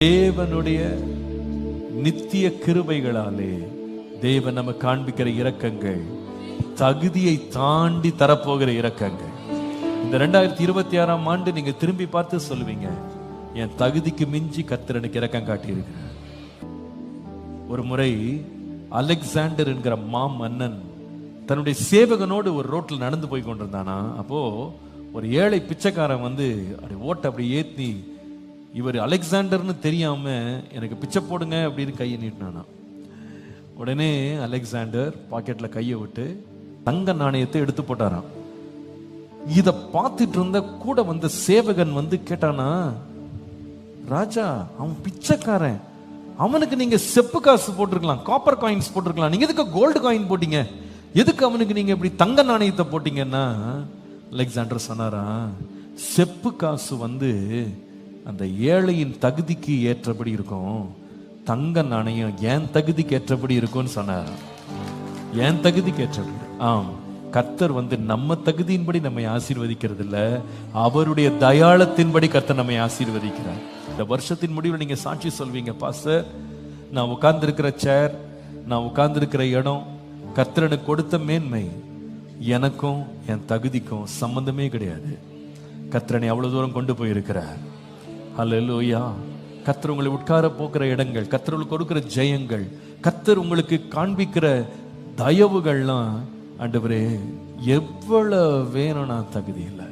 தேவனுடைய நித்திய கிருபைகளாலே தேவன் நம்ம காண்பிக்கிற இரக்கங்கள் தகுதியை தாண்டி தரப்போகிற இரக்கங்கள். இந்த 2026ஆம் ஆண்டு நீங்க திரும்பி பார்த்து சொல்லுவீங்க, என் தகுதிக்கு மிஞ்சி கர்த்தர் எனக்கு இரக்கம் காட்டி இருக்கிறார். ஒரு முறை அலெக்சாண்டர் என்கிற மன்னன் தன்னுடைய சேவகனோடு ஒரு ரோட்ல நடந்து போய் கொண்டிருந்தானா. அப்போ ஒரு ஏழை பிச்சைக்காரன் வந்து ஓட்ட அப்படி ஏத்தி, இவர் அலெக்சாண்டர்னு தெரியாம எனக்கு பிச்சை போடுங்க அப்படின்னு கையை நீட்டினானா. உடனே அலெக்சாண்டர் பாக்கெட்ல கையை விட்டு தங்க நாணயத்தை எடுத்து போட்டாராம். இத பார்த்துட்டு இருந்த கூட வந்த சேவகன் வந்து கேட்டானா, ராஜா அவன் பிச்சைக்காரன், அவனுக்கு நீங்க செப்பு காசு போட்டிருக்கலாம், காப்பர் காயின்ஸ் போட்டிருக்கலாம், நீங்க எதுக்கு கோல்டு காயின் போட்டீங்க, எதுக்கு அவனுக்கு நீங்க இப்படி தங்க நாணயத்தை போட்டீங்கன்னா, அலெக்சாண்டர் சொன்னாரா, செப்பு காசு வந்து அந்த ஏழையின் தகுதிக்கு ஏற்றபடி இருக்கும், தங்க நாணயம் என் தகுதிக்கு ஏற்றபடி இருக்கும்னு சொன்னார். என் தகுதிக்கு ஏற்றபடி. ஆம், கர்த்தர் வந்து நம்ம தகுதியின்படி நம்மை ஆசீர்வதிக்கிறது இல்ல, அவருடைய தயாளத்தின்படி கர்த்தர் நம்மை ஆசீர்வதிக்கிறார். இந்த வருஷத்தின் முடிவில் நீங்க சாட்சி சொல்வீங்க, பாஸ்டர் நான் உட்கார்ந்து இருக்கிற சேர், நான் உட்கார்ந்து இருக்கிற இடம் கர்த்தர் எனக்கு கொடுத்த மேன்மை, எனக்கும் என் தகுதிக்கும் சம்பந்தமே கிடையாது. கர்த்தரனை அவ்வளவு தூரம் கொண்டு போயிருக்கிறார். ஹல்லேலூயா. கர்த்தர் உங்களை உட்கார போகிற இடங்கள், கர்த்தர் உங்களுக்கு கொடுக்கிற ஜெயங்கள், கர்த்தர் உங்களுக்கு காண்பிக்கிற தயவுகள்லாம், ஆண்டவரே எவ்வளவு வேணும், நான் தகுதி இல்லை.